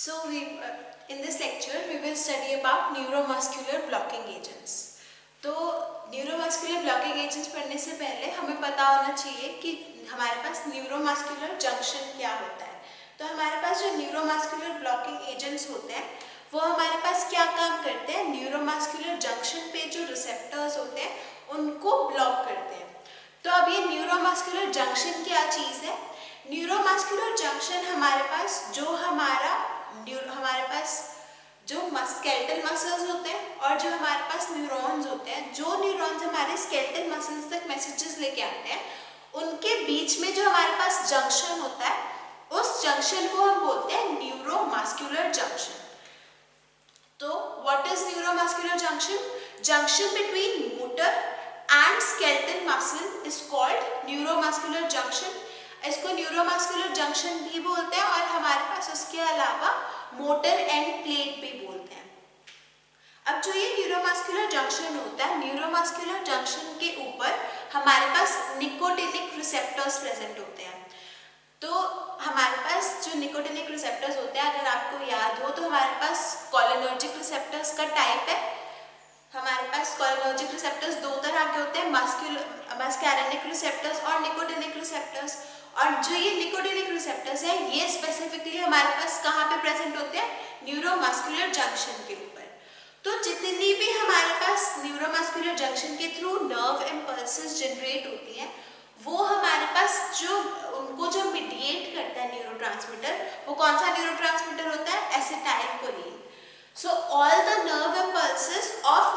In this lecture we will study about neuromuscular blocking agents. तो neuromuscular blocking agents पढ़ने से पहले हमें पता होना चाहिए कि हमारे पास न्यूरोमस्कुलर जंक्शन क्या होता है। तो हमारे पास जो न्यूरोमस्कुलर ब्लॉकिंग एजेंट्स होते हैं वो हमारे पास क्या काम करते हैं, न्यूरोमस्कुलर जंक्शन पे जो रिसेप्टर्स होते हैं उनको ब्लॉक करते हैं। तो अब ये न्यूरोमस्कुलर जंक्शन क्या चीज़ है? न्यूरोमस्कुलर जंक्शन हमारे पास जो स्केलेटल मसल्स होते हैं और जो हमारे पास न्यूरॉन्स होते हैं, जो न्यूरॉन्स हमारे स्केलेटल मसल्स तक मैसेजेस लेके आते हैं, उनके बीच में जो हमारे पास जंक्शन होता है उस जंक्शन को हम बोलते हैं न्यूरोमस्कुलर जंक्शन। तो what is neuromuscular junction? Junction between motor and skeletal muscle is called neuromuscular junction. इसको न्यूरोमस्कुलर जंक्शन भी बोलते हैं और हमारे पास उसके अलावा मोटर एंड प्लेट भी बोलते हैं। अब जो ये न्यूरोमस्कुलर जंक्शन होता है, न्यूरोमस्कुलर जंक्शन के ऊपर हमारे पास निकोटिनिक रिसेप्टर्स प्रेजेंट होते हैं। तो हमारे पास जो निकोटिनिक रिसेप्टर्स होते हैं, अगर आपको याद हो तो हमारे पास कोलिनर्जिक रिसेप्टर्स का टाइप है। हमारे पास कोलिनर्जिक रिसेप्टर्स दो तरह के होते हैं, मस्कैरेनिक रिसेप्टर्स और निकोटिनिक रिसेप्टर्स। और जो ये निकोटिनिक रिसेप्टर्स है ये स्पेसिफिकली हमारे पास कहाँ पे प्रेजेंट होते हैं? न्यूरोमस्कुलर जंक्शन के ऊपर। तो जितनी भी हमारे पास न्यूरोमस्कुलर जंक्शन के थ्रू नर्व इम्पल्सेस जनरेट होती हैं, वो हमारे पास उनको जो मीडिएट करता है न्यूरोट्रांसमीटर, वो कौन सा न्यूरोट्रांसमीटर होता है? Acetylcholine. So all the nerve impulses of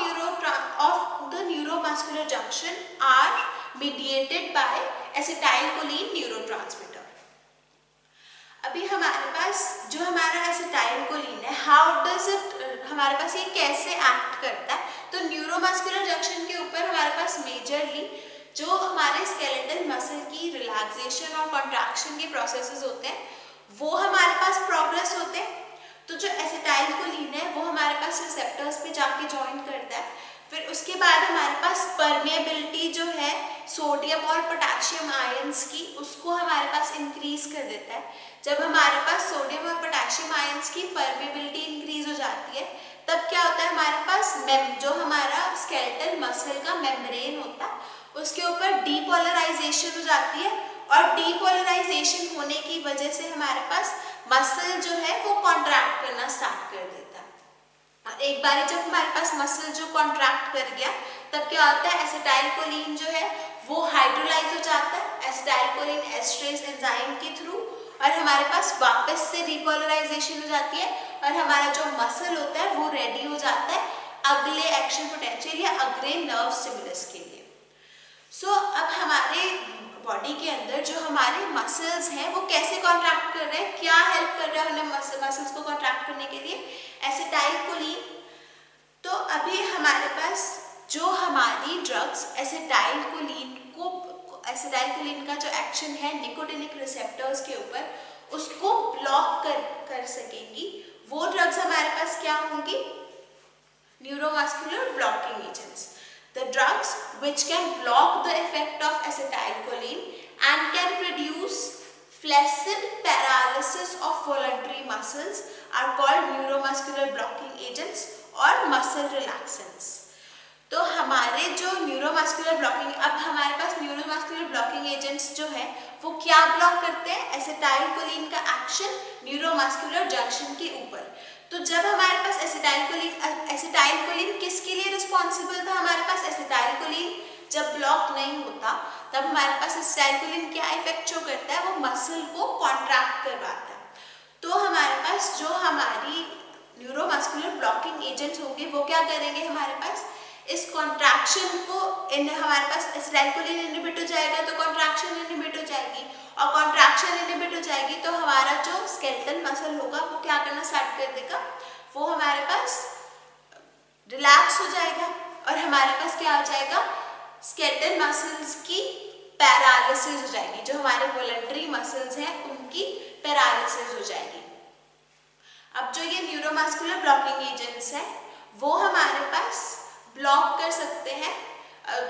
the neuromuscular junction are mediated by acetylcholine neurotransmitter. अभी हमारे पास जो हमारा एसिटाइलकोलिन है, हमारे पास ये कैसे एक्ट करता है? तो न्यूरोमस्कुलर जंक्शन के ऊपर हमारे पास मेजरली जो हमारे स्केलेटल मसल की रिलैक्सेशन और कॉन्ट्रैक्शन के प्रोसेसेस होते हैं वो हमारे पास प्रोग्रेस होते हैं। तो जो एसिटाइलकोलिन है वो हमारे पास रिसेप्टर्स पे जाके ज्वाइन करता है। फिर उसके बाद हमारे पास परमेबिलिटी जो है सोडियम और पोटेशियम आयंस की, उसको हमारे पास इंक्रीज कर देता है। जब हमारे पास सोडियम और पोटेशियम आयंस की परमेबिलिटी इंक्रीज हो जाती है तब क्या होता है, हमारे पास जो हमारा स्केलेटल मसल का मेम्ब्रेन होता है उसके ऊपर डीपोलराइजेशन हो जाती है। और डीपोलराइजेशन होने की वजह से हमारे पास मसल जो है वो कॉन्ट्रैक्ट करना स्टार्ट कर देता है। और एक बार जब हमारे पास मसल जो कॉन्ट्रैक्ट कर गया तब क्या होता है, एसिटाइलकोलिन जो है वो हाइड्रोलाइज हो जाता है एसिटाइलकोलिन एस्ट्रेज एंजाइम के थ्रू, और हमारे पास वापस से डीपोलराइजेशन हो जाती है और हमारा जो मसल होता है वो रेडी हो जाता है अगले एक्शन पोटेंशियल या अगले नर्व स्टिमुलस के लिए। अब हमारे बॉडी के अंदर जो हमारे मसल्स हैं वो कैसे कॉन्ट्रैक्ट कर रहे हैं, क्या हेल्प कर रहा है उन्हें मसल्स को कॉन्ट्रैक्ट करने के लिए? एसिटाइलकोलिन। तो अभी हमारे पास जो हमारी ड्रग्स एसिटाइलकोलिन का जो एक्शन है निकोटिनिक रिसेप्टर्स के ऊपर उसको ब्लॉक कर सकेंगी, वो ड्रग्स हमारे पास क्या होंगी? Neuromuscular blocking agents. The drugs which can block the effect of acetylcholine and can produce flaccid paralysis of voluntary muscles are called neuromuscular blocking agents or muscle relaxants. तो हमारे जो न्यूरोमस्कुलर ब्लॉकिंग, अब हमारे पास neuromuscular blocking agents जो है वो क्या block करते हैं? एसिटाइलकोलिन का एक्शन न्यूरोमस्कुलर जंक्शन के ऊपर। तो जब हमारे पास एसिटाइलकोलिन किसके लिए रिस्पॉन्सिबल था? हमारे पास एसिटाइलकोलिन जब ब्लॉक नहीं होता तब हमारे पास एसिटाइलकोलिन क्या इफेक्ट शो करता है? वो मसल को कॉन्ट्रैक्ट करवाता है। तो हमारे पास जो हमारी न्यूरोमस्कुलर ब्लॉकिंग एजेंट्स होंगे वो क्या करेंगे? हमारे पास इस कॉन्ट्रैक्शन को हमारे पास एसिटाइलकोलिन इनहिबिट हो जाएगा तो कॉन्ट्रैक्शन इनहिबिट हो जाएगी, और कॉन्ट्रैक्शन इनहिबिट हो जाएगी तो हमारा जो स्केलेटल मसल होगा वो क्या करना स्टार्ट कर देगा? वो हमारे पास रिलैक्स हो जाएगा और हमारे पास क्या हो जाएगा? स्केलेटल मसल्स की पैरालिसिस हो जाएगी, जो हमारे वॉलंटरी मसल्स हैं उनकी पैरालिसिस हो जाएगी। अब जो ये न्यूरोमस्कुलर ब्लॉकिंग एजेंट्स हैं वो हमारे पास ब्लॉक कर सकते हैं,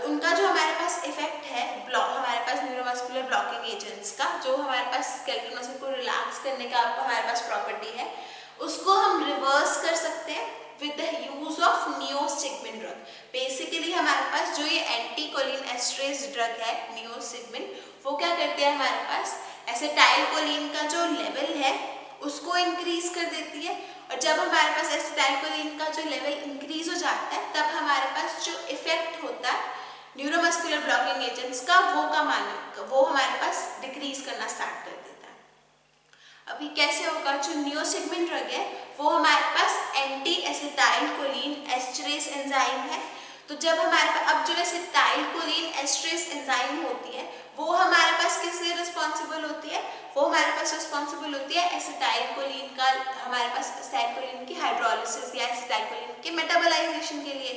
उनका जो हमारे पास इफेक्ट है हमारे पास न्यूरोमस्कुलर ब्लॉकिंग एजेंट्स का, जो हमारे पास स्केलेटल मसल को रिलैक्स करने का हमारे पास प्रॉपर्टी है, उसको हम रिवर्स कर सकते हैं with the use of neostigmine drug. Basically हमारे पास जो ये एंटी कोलिन एस्ट्रेज ड्रग है नियोसिग्मिन, वो क्या करते हैं, हमारे पास एसिटाइल कोलिन का जो लेवल है उसको इंक्रीज कर देती है। और जब हमारे पास एसिटाइल कोलिन का जो लेवल इंक्रीज हो जाता है तब हमारे पास जो इफेक्ट होता है न्यूरोमस्कुलर ब्लॉकिंग एजेंट्स का वो हमारे पास डिक्रीज करना स्टार्ट कर देता है। अभी कैसे होगा, जो नियोसिग्मिन ड्रग है वो हमारे पास anti acetylcholine esterase enzyme है। तो जब हमारे पास अब जो एसिटाइल कोलिन एस्ट्रेज एंजाइम होती है वो हमारे पास किससे रिस्पॉन्सिबल होती है, वो हमारे पास रिस्पॉन्सिबल होती है एसिटाइल कोलिन का, हमारे पास एसिटाइल कोलिन की हाइड्रोलिसिस या एसिटाइल कोलिन के मेटाबोलाइजेशन के लिए।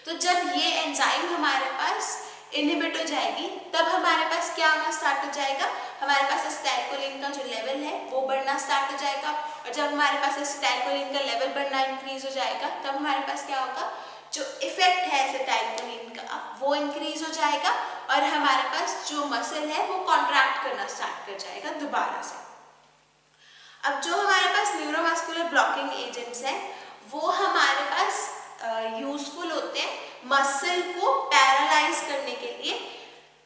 तो जब ये एंजाइम हमारे पास इनहिबिट हो जाएगी तब हमारे पास क्या होना स्टार्ट हो जाएगा, हमारे पास एसिटाइल कोलिन का जो लेवल है वो बढ़ना स्टार्ट हो जाएगा। और जब हमारे पास एसिटाइल कोलिन का लेवल बढ़ना इंक्रीज हो जाएगा तब हमारे पास क्या होगा, जो इफेक्ट है एसिटाइल कोलिन का वो इंक्रीज हो जाएगा और हमारे पास जो मसल है वो कॉन्ट्रैक्ट करना स्टार्ट कर जाएगा दोबारा से। अब जो हमारे पास न्यूरोमस्कुलर ब्लॉकिंग एजेंट्स हैं वो हमारे पास यूजफुल होते हैं मसल को पैरालाइज करने के लिए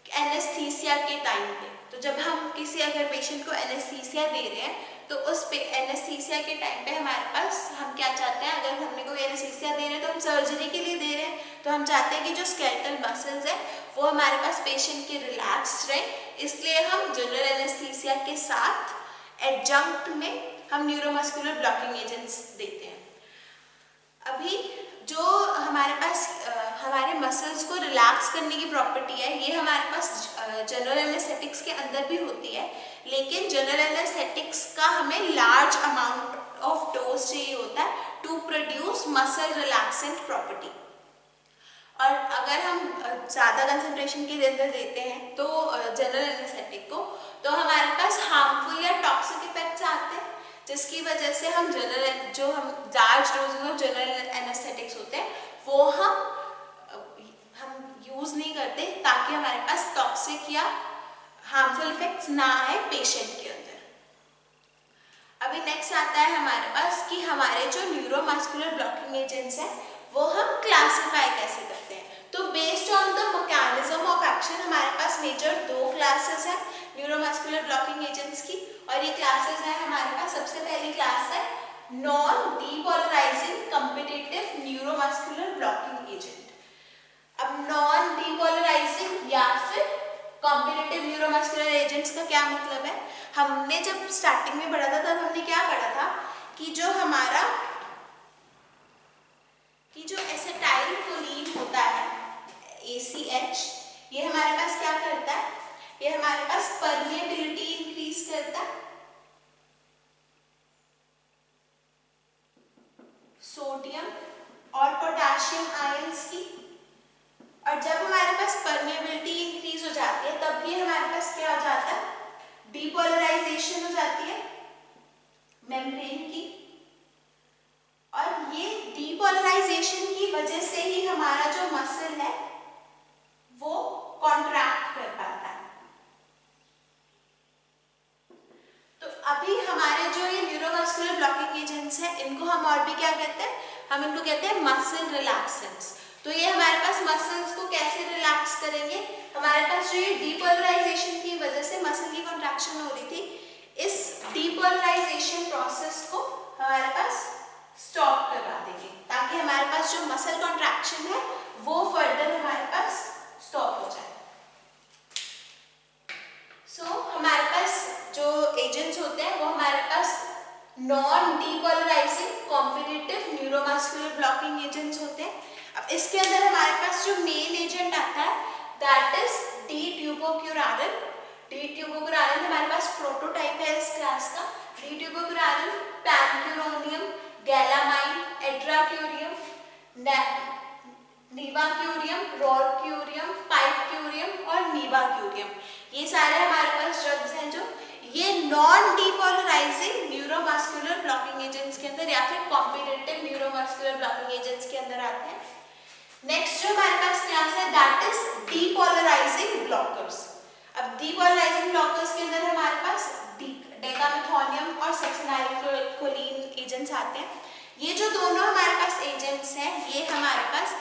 एनेस्थीसिया के टाइम पे। तो जब हम किसी अगर पेशेंट को एनेस्थीसिया दे रहे हैं तो उस पे एनेस्थीसिया के टाइम पे हमारे पास हम क्या चाहते हैं, अगर हमने कोई एनेस्थीसिया दे रहे हैं तो हम सर्जरी के लिए दे रहे हैं तो हम चाहते हैं कि जो स्केलेटल मसल्स है वो हमारे पास पेशेंट के रिलैक्स्ड रहे, इसलिए हम जनरल एनेस्थीसिया के साथ एडजंक्ट में हम न्यूरोमस्कुलर ब्लॉकिंग एजेंट्स देते हैं। अभी जो हमारे पास हमारे मसल्स को रिलैक्स करने की प्रॉपर्टी है ये हमारे पास जनरल एनेस्थेटिक्स के अंदर भी होती है, लेकिन जनरल एनेस्थेटिक्स का हमें लार्ज अमाउंट ऑफ डोज चाहिए होता है to produce muscle relaxant property. और अगर हम ज़्यादा कंसंट्रेशन के अंदर देते हैं तो जनरल एनेस्थेटिक को तो हमारे पास हार्मफुल या टॉक्सिक इफेक्ट्स आते हैं, जिसकी वजह से हम large doses of general anaesthetics होते हैं वो हम यूज़ नहीं करते ताकि हमारे पास टॉक्सिक या हार्मफुल इफेक्ट्स ना आए पेशेंट के अंदर। अभी नेक्स्ट आता है हमारे पास कि हमारे जो न्यूरोमस्कुलर ब्लॉकिंग एजेंट्स हैं वो हम क्लासिफाई कैसे करते हैं। तो based on the mechanism of action हमारे पास मेजर 2 क्लासेस हैं न्यूरोमस्कुलर ब्लॉकिंग एजेंट्स की, और ये क्लासेस हैं हमारे पास। सबसे पहली क्लास है non depolarising competitive neuromuscular blocking agent. अब नॉन डीपोलराइजिंग या फिर कॉम्पिटिटिव न्यूरोमस्कुलर एजेंट्स का क्या मतलब है, हमने जब स्टार्टिंग में पढ़ा था तब हमने क्या पढ़ा था कि जो एसिटाइल कोलिन होता है ACH, ये हमारे पास क्या करता है, ये हमारे पास परमिएबिलिटी इंक्रीज करता है सोडियम और पोटेशियम आयंस की। और जब हमारे पास परमिएबिलिटी इंक्रीज हो जाती है तब भी हमारे पास क्या हो जाता है, डीपोलराइजेशन हो जाती है मेम्ब्रेन की। और ये डीपोलराइजेशन की वजह से ही हमारा जो मसल है वो कॉन्ट्रैक्ट कर पाता है। तो अभी हमारे जो ये न्यूरोमस्कुलर ब्लॉकिंग एजेंट्स हैं इनको हम और भी क्या कहते हैं, हम इनको कहते हैं मसल रिलैक्सेंट्स। तो ये हमारे पास मसल्स को कैसे रिलैक्स करेंगे, हमारे पास जो ये डीपोलराइजेशन की वजह से मसल की कॉन्ट्रैक्शन हो रही थी, इस डीपोलराइजेशन प्रोसेस को हमारे पास स्टॉप करवा देंगे ताकि हमारे पास जो मसल कॉन्ट्रैक्शन है वो फर्दर हमारे पास स्टॉप हो जाए। हमारे पास जो एजेंट्स होते हैं वो हमारे पास non depolarising competitive neuromuscular blocking agents होते हैं। अब इसके अंदर हमारे पास जो मेन एजेंट आता है दैट इज डी-ट्यूबोक्यूरानिन। डी-ट्यूबोक्यूरानिन हमारे पास प्रोटोटाइप है इस क्लास का। डी-ट्यूबोक्यूरानिन, पैनक्यूरोनियम, गैलामाइन, एड्राक्यूरियम, नीवाक्यूरियम, रोरक्यूरियम, पाइपक्यूरियम और नीवाक्यूरियम, ये सारे हमारे पास ड्रग्स हैं जो ये non depolarizing neuromuscular blocking agents के अंदर या फिर कॉम्पिटिटिव न्यूरोमस्कुलर ब्लॉकिंग एजेंट्स के अंदर आते हैं। नेक्स्ट जो हमारे पास क्लास है दैट इज डीपोलराइजिंग ब्लॉकर्स। अब डीपोलराइजिंग ब्लॉकर्स के अंदर हमारे पास डेकामेथोनियम और सक्सिनाइलकोलिन एजेंट्स आते हैं। ये जो दोनों हमारे पास एजेंट्स हैं, ये हमारे पास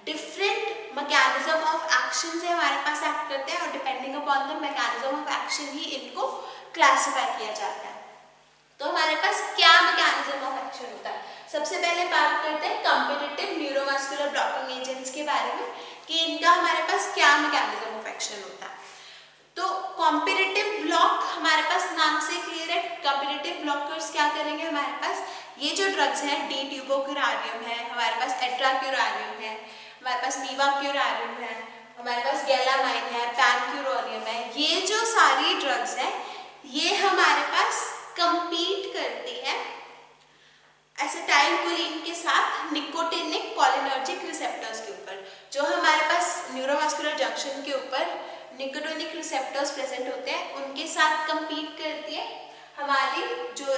डिफरेंट मैकेनिज्म ऑफ एक्शन से हमारे पास एक्ट करते हैं और depending upon the mechanism of action ही इनको क्लासिफाई किया जाता है। तो हमारे पास क्या मैकेनिज्म ऑफ एक्शन होता है? सबसे पहले बात करते हैं कॉम्पिटिटिव न्यूरोमस्कुलर ब्लॉकिंग एजेंट्स के बारे में कि इनका हमारे पास क्या मैकेनिज्म ऑफ एक्शन होता है। तो कॉम्पिटिटिव ब्लॉक हमारे पास नाम से क्लियर है। कॉम्पिटिटिव ब्लॉकर्स क्या करेंगे? हमारे पास ये जो ड्रग्स हैं, डी ट्यूबोक्यूरारियम है, हमारे पास एट्राक्यूरारियम है, हमारे पास मीवाक्यूरारियम है, हमारे पास गैलामाइन है, पैनक्यूरोनियम है, ये जो सारी ड्रग्स हैं ये हमारे पास कंपीट करती है एसिटाइलकोलिन के साथ निकोटिनिक कोलिनर्जिक रिसेप्टर्स के ऊपर। जो हमारे पास न्यूरोमस्कुलर जंक्शन के ऊपर निकोटिनिक रिसेप्टर्स प्रेजेंट होते हैं उनके साथ कंपीट करती है हमारी जो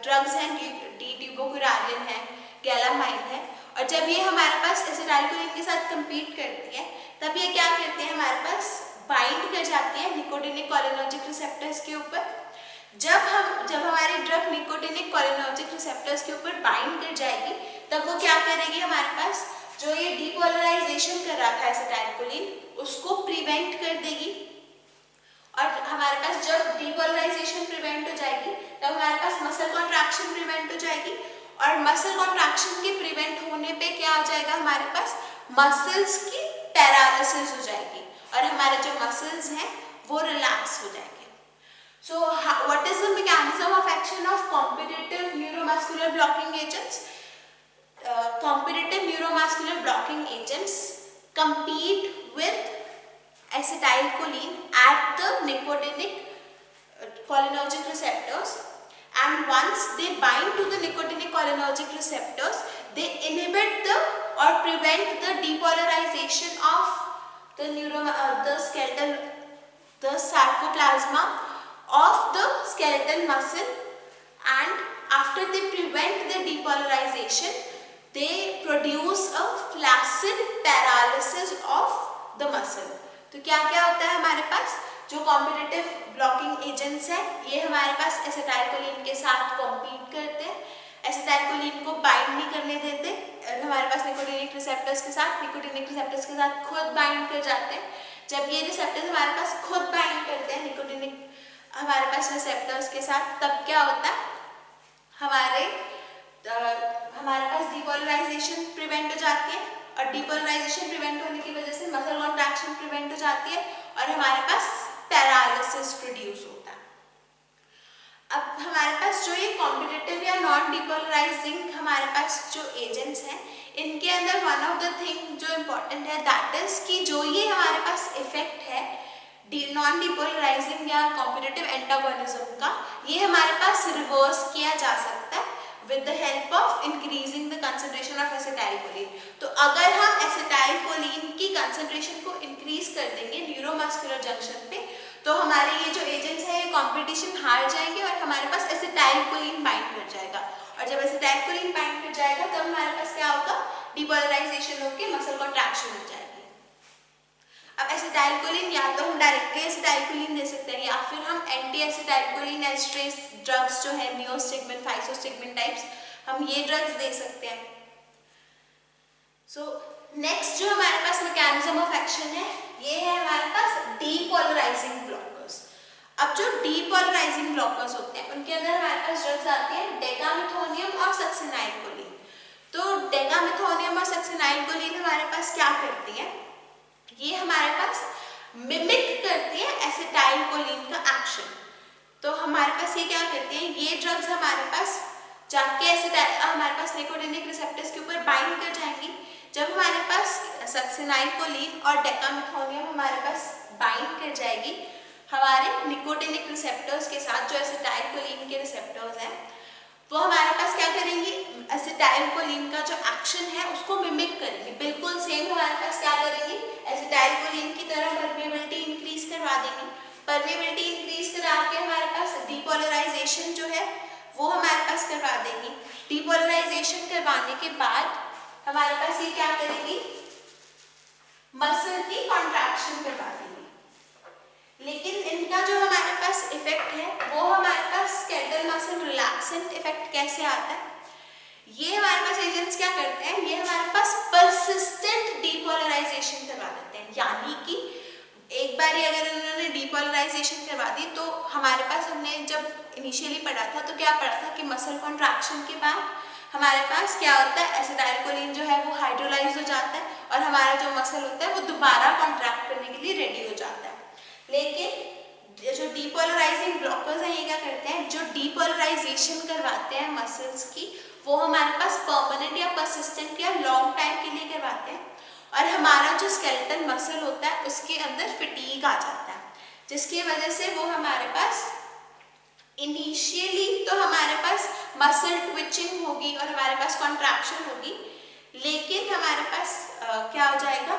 ड्रग्स हैं, डी ट्यूबोक्यूरारियम है, गैलामाइन है। और जब ये हमारे पास एसिटाइलकोलिन के साथ कंपीट करती है तब ये क्या करते हैं? हमारे पास बाइंड कर जाती है निकोटिनिक कोलिनर्जिक रिसेप्टर्स के ऊपर। जब हमारी ड्रग निकोटिनिक कोलिनर्जिक रिसेप्टर्स के ऊपर बाइंड कर जाएगी तब वो क्या करेगी? हमारे पास जो ये डीपोलराइजेशन कर रहा था एसिटाइलकोलिन उसको प्रिवेंट कर देगी। और हमारे पास जब डीपोलराइजेशन प्रिवेंट हो जाएगी तब हमारे पास मसल कॉन्ट्रैक्शन प्रिवेंट हो जाएगी। और मसल कॉन्ट्रैक्शन के प्रिवेंट होने पे क्या हो जाएगा? हमारे पास मसल्स की पैरालिसिस हो जाएगी और हमारे जो मसल्स हैं वो रिलैक्स हो जाएंगे। So, what is the mechanism of action of competitive neuromuscular blocking agents? Competitive neuromuscular blocking agents compete with acetylcholine at the nicotinic cholinergic receptors, and once they bind to the nicotinic cholinergic receptors, they inhibit or prevent the depolarization of the sarcoplasma of the skeletal muscle, and after they prevent the depolarization they produce a flaccid paralysis of the muscle। तो क्या क्या होता है हमारे पास? जो competitive blocking agents हैं ये हमारे पास एसिटाइलकोलिन के साथ कॉम्पीट करते हैं, एसिटाइलकोलिन को बाइंड नहीं करने देते, हमारे पास निकोटिनिक रिसेप्टर्स के साथ खुद बाइंड कर जाते हैं। जब ये रिसेप्टर्स हमारे पास खुद बाइंड करते हैं निकोटिनिक हमारे पास रिसेप्टर्स के साथ तब क्या होता है? हमारे पास डीपोलराइजेशन प्रिवेंट हो जाती है और डीपोलराइजेशन प्रिवेंट होने की वजह से मसल कॉन्ट्रैक्शन प्रिवेंट हो जाती है और हमारे पास पैरालिसिस प्रोड्यूस होता है। अब हमारे पास जो ये कॉम्पिटिटिव या नॉन डीपोलराइजिंग हमारे पास जो एजेंट्स हैं इनके अंदर वन ऑफ द थिंग जो इम्पोर्टेंट है दैट इज कि जो ये हमारे पास इफेक्ट है नॉन डिपोलराइजिंग या कॉम्पिटिटिव एंटागोनिज्म का, ये हमारे पास रिवर्स किया जा सकता है with the help of increasing the concentration of acetylcholine. तो अगर हम एसिटाइलकोलिन की कंसंट्रेशन को इंक्रीज कर देंगे न्यूरोमस्कुलर जंक्शन पे तो हमारे ये जो एजेंट्स हैं ये कॉम्पिटिशन हार जाएंगे और हमारे पास एसिटाइलकोलिन बाइंड कर जाएगा। और जब एसिटाइलकोलिन बाइंड कर जाएगा तब हमारे पास क्या होगा? डिपोलराइजेशन होकर मसल कॉन्ट्रैक्शन हो जाएगी। अब एसिटाइलकोलिन या तो हम डायरेक्टली एसिटाइलकोलिन दे सकते हैं या फिर हम एंटी एसिटाइलकोलिन एस्ट्रेस ड्रग्स जो है नियोस्टिग्मिन, फाइसोस्टिग्मिन टाइप्स, हम ये ड्रग्स दे सकते हैं। सो नेक्स्ट जो हमारे पास मैकेनिज्म ऑफ एक्शन है ये है हमारे पास डीपोलराइजिंग ब्लॉकर्स। अब जो डीपोलराइजिंग ब्लॉकर्स होते हैं उनके अंदर हमारे पास ड्रग्स आती है डेकामिथोनियम और सक्सिनाइलकोलिन। तो डेकामिथोनियम और सक्सिनाइलकोलिन हमारे पास क्या करती है? ये हमारे पास मिमिक करती है एसिटाइलकोलिन का एक्शन। तो हमारे पास ये क्या करती है? ये ड्रग्स हमारे पास जाके हमारे पास निकोटिनिक रिसेप्टर्स के ऊपर बाइंड कर जाएंगी। जब हमारे पास सक्सिनाइलकोलिन और डेकामिथोनियम हमारे पास बाइंड कर जाएगी हमारे निकोटिनिक रिसेप्टर्स के साथ, जो एसिटाइलकोलिन के रिसेप्टर्स हैं वो हमारे पास क्या करेंगी? एसिटाइलकोलिन का जो एक्शन है उसको मिमिक करेंगे, बिल्कुल सेम हमारे पास क्या करेंगी? एसिटाइलकोलिन की तरह परमेबिलिटी इंक्रीज करवा देंगी। परमेबिलिटी इंक्रीज करा के हमारे पास डीपोलराइजेशन जो है वो हमारे पास करवा देंगी। डीपोलराइजेशन करवाने के बाद हमारे पास ये क्या करेंगी? मसल की कॉन्ट्रैक्शन करवा देंगी। लेकिन इनका जो हमारे पास इफेक्ट है वो हमारे पास स्केलेटल मसल रिलैक्सेंट इफेक्ट कैसे आता है? ये हमारे पास एजेंट्स क्या करते हैं, ये हमारे पास परसिस्टेंट डीपोलराइजेशन करवा देते हैं, यानी कि एक बार अगर उन्होंने डीपोलराइजेशन करवा दी तो हमारे पास, हमने जब इनिशियली पढ़ा था तो क्या पढ़ा था कि मसल कॉन्ट्रैक्शन के बाद हमारे पास क्या होता है, एसिटाइलकोलिन जो है वो हाइड्रोलाइज हो जाता है और हमारा जो मसल होता है वो दोबारा कॉन्ट्रैक्ट करने के लिए रेडी हो जाता है। लेकिन जो डीपोलराइजिंग ब्लॉकर्स हैं ये क्या करते हैं, जो डीपोलराइजेशन करवाते हैं मसल्स की वो हमारे पास परमानेंट या परसिस्टेंट या लॉन्ग टाइम के लिए करवाते हैं और हमारा जो स्केलेटल मसल होता है उसके अंदर फटीग आ जाता है, जिसकी वजह से वो हमारे पास इनिशियली तो हमारे पास मसल ट्विचिंग होगी और हमारे पास कॉन्ट्रैक्शन होगी, लेकिन हमारे पास क्या हो जाएगा,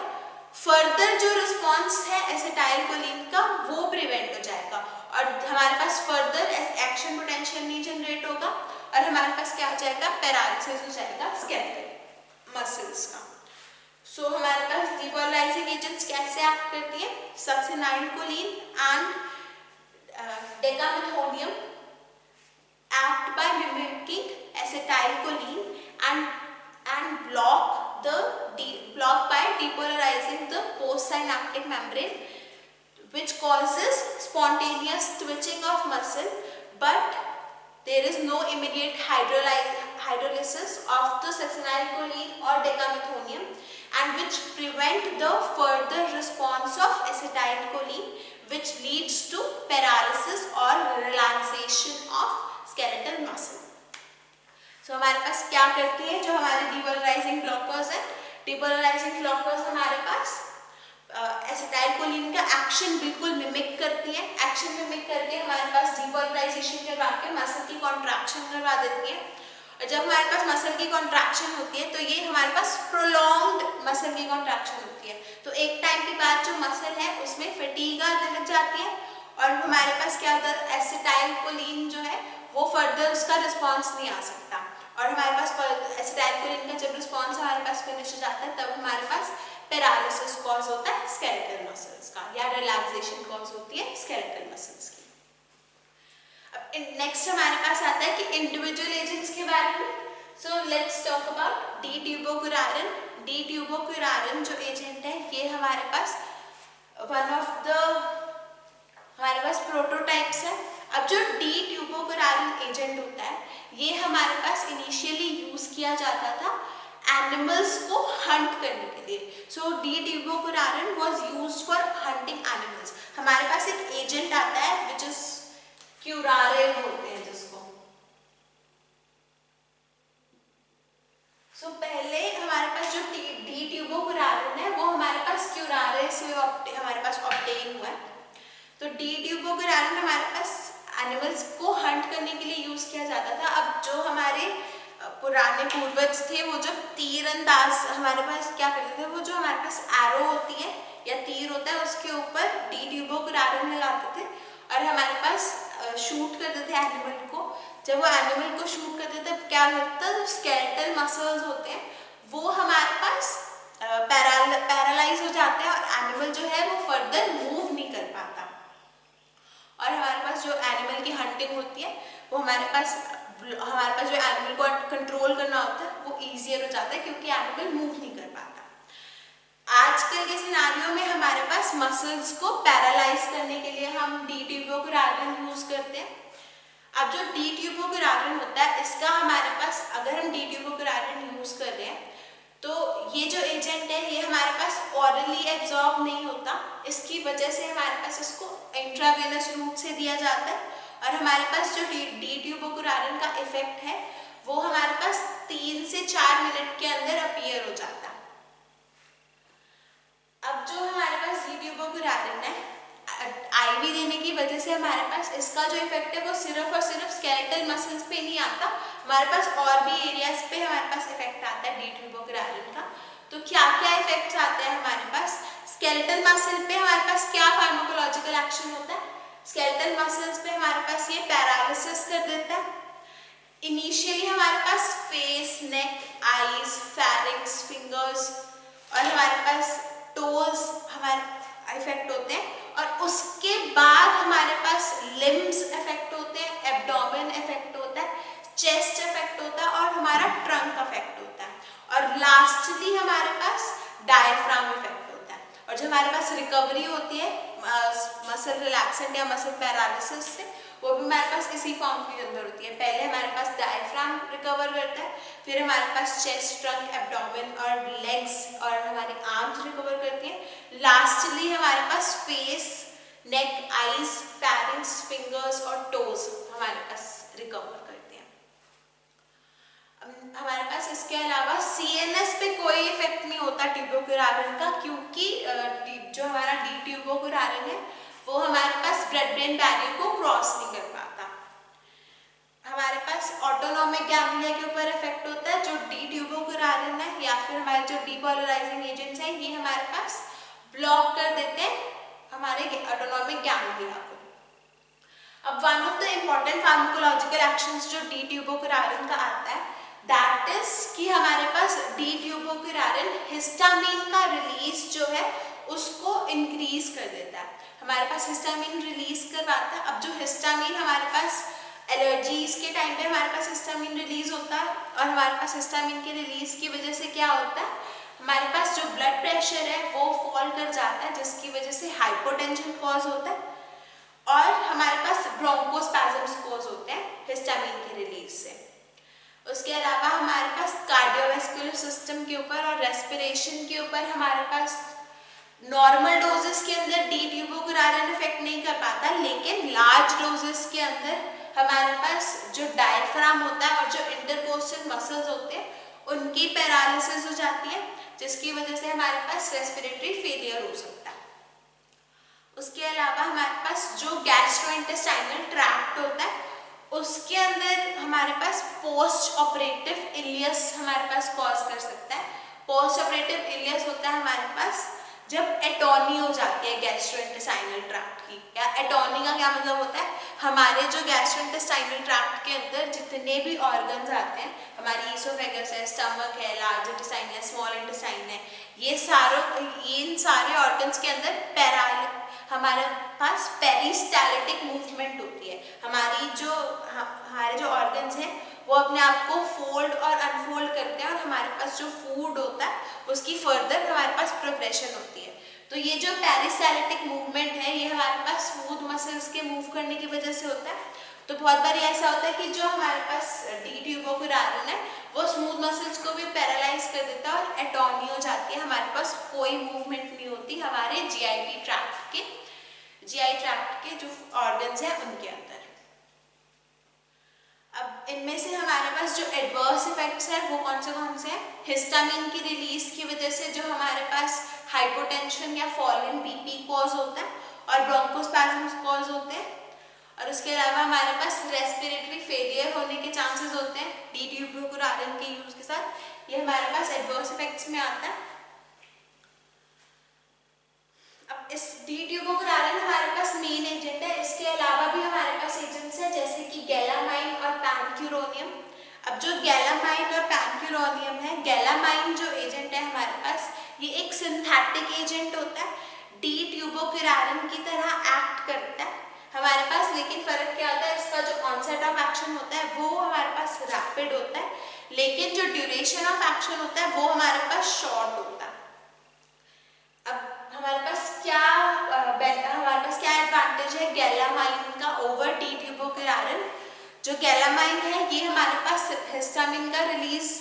फर्दर जो रिस्पॉन्स है एसिटाइलकोलिन का वो प्रिवेंट हो जाएगा और हमारे पास फर्दर एक्शन पोटेंशियल नहीं जनरेट होगा और हमारे पास क्या हो जाएगा, पैरालिसिस हो जाएगा स्केलेटल मसल्स का। सो हमारे पास डीपोलराइजिंग एजेंट्स कैसे एक्ट करती है, सक्सिनाइलकोलिन and डेकामेथोनियम act by mimicking acetylcholine and block by depolarizing the postsynaptic membrane, which causes spontaneous twitching of muscle, but there is no immediate hydrolysis of the succinylcholine or decamethonium, and which prevent the further response of acetylcholine, which leads to paralysis or relaxation of skeletal muscle. So हमारे पास क्या करती है, जो हमारे depolarising blockers है, depolarising blockers हमारे पास एसिटाइलकोलिन का एक्शन बिल्कुल मिमिक करती है, एक्शन मिमिक करके हमारे पास डीपोलराइजेशन करवा के मसल की कॉन्ट्रैक्शन करवा देती है और जब हमारे पास मसल की कॉन्ट्रैक्शन होती है तो ये हमारे पास प्रोलॉन्ग्ड मसल की कॉन्ट्रैक्शन होती है, तो एक टाइम के बाद जो मसल है उसमें फटीग आने लग जाती है और हमारे पास क्या होता है, एसिटाइलकोलिन जो है वो फर्दर उसका रिस्पॉन्स नहीं आ सकता और हमारे पास एसिटाइलकोलिन का जब रिस्पॉन्स हमारे पास फिनिश हो जाता है तब हमारे पास पैरालिसिस कॉज होता है स्केलेटल मसल्स का या रिलैक्सेशन कॉज होती है स्केलेटल मसल्स की। अब नेक्स्ट हमारे पास आता है कि इंडिविजुअल एजेंट्स के बारे में। So let's talk about D tubocurarine. D tubocurarine जो एजेंट है ये हमारे पास वन ऑफ द हमारे पास प्रोटोटाइप्स है। अब जो डी ट्यूबोक्युरारिन एजेंट होता है ये हमारे पास इनिशियली यूज किया जाता था एनिमल्स को हंट करने के लिए। So D tubocurarine was used for hunting animals. हमारे पास एक एजेंट आता है विच इज क्यूरारे बोलते हैं जिसको। सो पहले हमारे पास जो डी ट्यूबोक्युरारिन है वो हमारे पास क्यूरारे से हमारे पास ऑब्टेन हुआ है। तो डी ट्यूबोक्युरारिन हमारे पास एनिमल्स को हंट करने के लिए यूज किया जाता था। अब जो हमारे पुराने पूर्वज थे वो जब तीरंदाज हमारे पास क्या करते थे, वो जो हमारे पास एरो होती है या तीर होता है उसके ऊपर डी ट्यूबोक्युरारिन लगाते थे और हमारे पास शूट करते थे एनिमल को। जब वो एनिमल को शूट करते थे क्या होता है, स्केलेटल मसल्स होते हैं वो हमारे पास पैरालाइज हो जाते हैं और एनिमल जो है वो फर्दर मूव नहीं कर पाता और हमारे पास जो एनिमल की हंटिंग होती है वो हमारे पास जो एनिमल को कंट्रोल करना होता है वो ईजियर हो जाता है क्योंकि एनिमल मूव नहीं कर पाता। आजकल के सिनारियो में हमारे पास मसल्स को पैरालाइज करने के लिए हम डी ट्यूबोक्युरारिन यूज करते हैं। अब जो डी ट्यूबोक्युरारिन होता है इसका हमारे पास, अगर हम डी ट्यूबोक्युरारिन यूज कर रहे हैं तो ये जो एजेंट है ये हमारे पास ऑरली एब्जॉर्ब नहीं होता, इसकी वजह से हमारे पास इसको इंट्रावेनस रूट से दिया जाता है और हमारे पास जो डी ट्यूबोक्युरारिन का इफेक्ट है वो हमारे पास 3 से 4 मिनट के अंदर अपीयर हो जाता है। अब जो हमारे पास डी ट्यूबोक्युरारिन है आईवी देने की वजह से हमारे पास इसका जो इफेक्ट है वो सिर्फ और सिर्फ स्केलेटल मसल्स पे नहीं आता, हमारे पास और भी एरियाज पे हमारे पास इफेक्ट आता है डी ट्यूबोक्युरारिन का। तो क्या क्या इफेक्ट्स आते हैं हमारे पास स्केलेटल मसल पे, हमारे पास क्या फार्माकोलॉजिकल एक्शन होता है, स्केलेटल मसल्स पे हमारे पास ये पैरालिसिस कर देता है। इनिशियली हमारे पास फेस, नेक, आईज, फेरिंक्स, फिंगर्स और हमारे पास टोज हमारे इफेक्ट होते हैं और उसके बाद हमारे पास लिम्स इफेक्ट होते हैं, एब्डोमेन इफेक्ट होता है, चेस्ट इफेक्ट होता है और हमारा ट्रंक लास्टली हमारे पास डायफ्राम इफेक्ट होता है, और जो हमारे पास रिकवरी होती है मसल रिलैक्सेंट या मसल पैरालिसिस से, वो भी हमारे पास इसी फॉर्म के अंदर होती है। पहले हमारे पास डायफ्राम रिकवर करता है, फिर हमारे पास चेस्ट, ट्रंक, एब्डोमेन और लेग्स और हमारे आर्म्स रिकवर करती हैं। लास्टली हमारे पास फेस, नेक, आईज, फैरिंग्स, फिंगर्स और टोज हमारे पास रिकवर करते हैं। हमारे पास इसके अलावा सीएनएस पे कोई इफेक्ट नहीं होता ट्यूबोक्युरारिन का, क्योंकि जो हमारा डी ट्यूबोक्युरारिन है वो हमारे पास ब्लड ब्रेन बैरियर को क्रॉस नहीं कर पाता। हमारे पास ऑटोनोमिक गैंग्लिया के ऊपर इफेक्ट होता है, जो डी ट्यूबोक्युरारिन है या फिर हमारे जो डीपोलराइजिंग एजेंट्स हैं, ये हमारे पास ब्लॉक कर देते हैं हमारे ऑटोनोमिक गैंग्लिया को। अब one of the important pharmacological actions जो डी ट्यूबोक्युरारिन का आता है, दैट इज कि हमारे पास डी ट्यूबोक्युरारिन हिस्टामिन का रिलीज जो है उसको इंक्रीज कर देता है। हमारे पास हिस्टामिन रिलीज करवाता है। अब जो हिस्टामिन हमारे पास एलर्जीज के टाइम पे हमारे पास हिस्टामिन रिलीज होता है, और हमारे पास हिस्टामिन के रिलीज की वजह से क्या होता है, हमारे पास जो ब्लड प्रेशर है वो फॉल कर जाता है, जिसकी वजह से हाइपोटेंशन कॉज होता है, और हमारे पास ब्रोंकोस्पैज्म्स कॉज होते हैं हिस्टामिन के रिलीज से। उसके अलावा हमारे पास कार्डियोवैस्कुलर सिस्टम के ऊपर और रेस्पिरेशन के ऊपर हमारे पास नॉर्मल डोजेस के अंदर डी ट्यूबोक्युरारिन इफेक्ट नहीं कर पाता, लेकिन लार्ज डोजेस के अंदर हमारे पास जो डायफ्राम होता है और जो इंटरकोस्टल मसल्स होते हैं उनकी पैरालिसिस हो जाती है, जिसकी वजह से हमारे पास रेस्पिरेटरी फेलियर हो सकता है। उसके अलावा हमारे पास जो गैस्ट्रोइंटेस्टाइनल ट्रैक्ट होता है उसके अंदर हमारे पास पोस्ट ऑपरेटिव इलियस हमारे पास कॉज कर सकता है। पोस्ट ऑपरेटिव इलियस होता है हमारे पास जब एटोनी हो जाती है गैस्ट्रोइंटेस्टाइनल ट्रैक्ट की। या एटोनी का क्या मतलब होता है, हमारे जो गैस्ट्रोइंटेस्टाइनल ट्रैक्ट के अंदर जितने भी ऑर्गन्स आते हैं, हमारी ईसोफेगस है, स्टमक है, लार्ज इंटेस्टाइन है, स्मॉल इंटेस्टाइन है, ये इन सारे ऑर्गन्स के अंदर हमारे पास पेरिस्टाल्टिक मूवमेंट होती है। हमारे जो ऑर्गन्स हैं वो अपने आप को फोल्ड और अनफोल्ड करते हैं, और हमारे पास जो फूड होता है उसकी फर्दर हमारे पास प्रोग्रेशन होती है। तो ये जो पेरिस्टाल्टिक मूवमेंट है ये हमारे पास स्मूथ मसल्स के मूव करने की वजह से होता है। तो बहुत बार ऐसा होता है कि जो हमारे पास डी ट्यूबोक्युरारिन है वो स्मूथ मसल्स को भी पैरालाइज कर देता है और एटोनी हो जाती है, हमारे पास कोई मूवमेंट नहीं होती हमारे जीआई ट्रैक्ट के जो ऑर्गन्स हैं उनके अंदर। अब इनमें से हमारे पास जो एडवर्स इफेक्ट्स हैं वो कौन से हैं, हिस्टामिन की रिलीज की वजह से जो हमारे पास हाइपोटेंशन या फॉल इन बीपी कॉज होता है और ब्रोंकोस्पैज्म्स कॉज होते हैं, और उसके अलावा हमारे पास रेस्पिरेटरी फेलियर होने के चांसेस होते हैं डी ट्यूबोक्युरारिन के यूज के साथ। ये हमारे पास एडवर्स इफेक्ट्स में आता है। अब इस डी ट्यूबोक्युरारिन हमारे पास मेन एजेंट है, इसके अलावा भी हमारे पास एजेंट्स हैं जैसे कि गैलामाइन और पैनक्यूरोनियम। अब जो गैलामाइन और पैनक्यूरोनियम है, गैलामाइन जो एजेंट है हमारे पास ये एक सिंथेटिक एजेंट होता है, डी ट्यूबोक्युरारिन की तरह एक्ट करता है हमारे पास, लेकिन फर्क क्या होता है, इसका जो ऑनसेट ऑफ एक्शन होता है वो हमारे पास रैपिड होता है, लेकिन जो ड्यूरेशन ऑफ एक्शन होता है वो हमारे पास शॉर्ट होता है। अब हमारे पास क्या एडवांटेज है गैलामाइन का ओवर डी ट्यूबोक्युरारिन। जो गैलामाइन है ये हमारे पास हिस्टामिन का रिलीज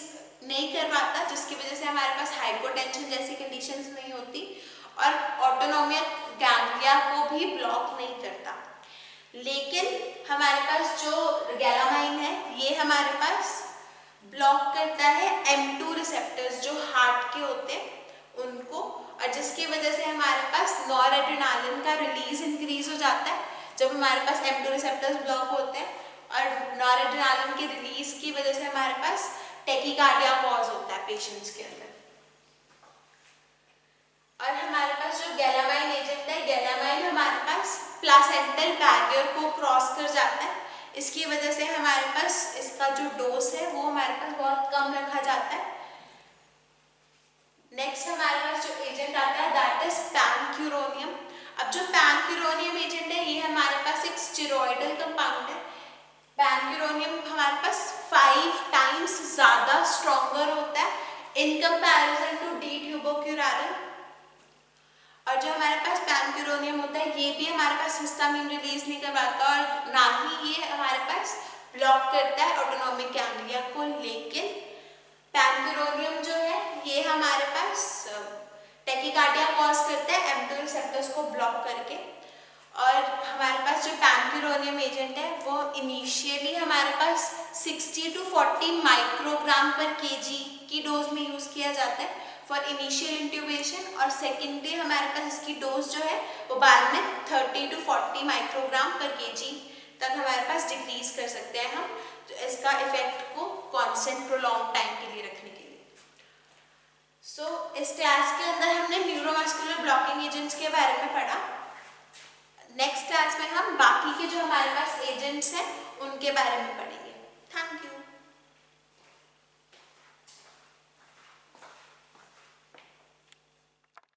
नहीं करवाता, जिसकी वजह से हमारे पास हाइपोटेंशन जैसी कंडीशंस नहीं होती, और ऑटोनोमिक गैंग्लिया को भी ब्लॉक नहीं करता। लेकिन हमारे पास जो गैलामाइन है ये हमारे पास ब्लॉक करता है M2 रिसेप्टर्स जो हार्ट के होते हैं उनको, और जिसकी वजह से हमारे पास नॉरएड्रेनालिन का रिलीज इंक्रीज हो जाता है। जब हमारे पास M2 रिसेप्टर्स ब्लॉक होते हैं और नॉरएड्रेनालिन के रिलीज की वजह से हमारे पास टैकीकार्डिया कॉज होता है पेशेंट्स के अंदर। और हमारे पास जो गैलामाइन एजेंट है, गैलामाइन हमारे पास प्लासेंटल बैरियर को क्रॉस कर जाता है, इसकी वजह से हमारे पास इसका जो डोज है वो हमारे पास बहुत कम रखा जाता है। नेक्स्ट हमारे पास जो एजेंट आता है दैट इज पैनक्यूरोनियम। अब जो पैनक्यूरोनियम एजेंट है ये हमारे पास एक स्टेरॉइडल कंपाउंड है। पैनक्यूरोनियम हमारे पास 5 टाइम्स ज़्यादा स्ट्रॉन्गर होता है इन कंपैरिजन टू डी ट्यूबोक्यूरारिन। और जो हमारे पास पैनक्यूरोनियम होता है ये भी हमारे पास हिस्टामिन रिलीज नहीं करवाता और ना ही ये हमारे पास ब्लॉक करता है ऑटोनोमिक गैंग्लिया को, लेकिन पैनक्यूरोनियम जो है ये हमारे पास टैकीकार्डिया कॉज करता है M2 रिसेप्टर्स को ब्लॉक करके। और हमारे पास जो पैनक्यूरोनियम एजेंट है वो इनिशियली हमारे पास 60 to 40 माइक्रोग्राम पर केजी की डोज में यूज किया जाता है फॉर इनिशियल इंट्यूबेशन, और सेकेंडली हमारे पास इसकी डोज जो है वो बाद में 30 to 40 माइक्रोग्राम पर केजी तक हमारे पास डिक्रीज कर सकते हैं हम, तो इसका इफेक्ट को कांस्टेंट प्रोलॉन्ग टाइम के लिए रखने के लिए। इस क्लास के अंदर हमने न्यूरोमस्कुलर ब्लॉकिंग एजेंट्स के बारे में पढ़ा। नेक्स्ट क्लास में हम बाकी के जो हमारे पास एजेंट्स हैं उनके बारे में पढ़ेंगे।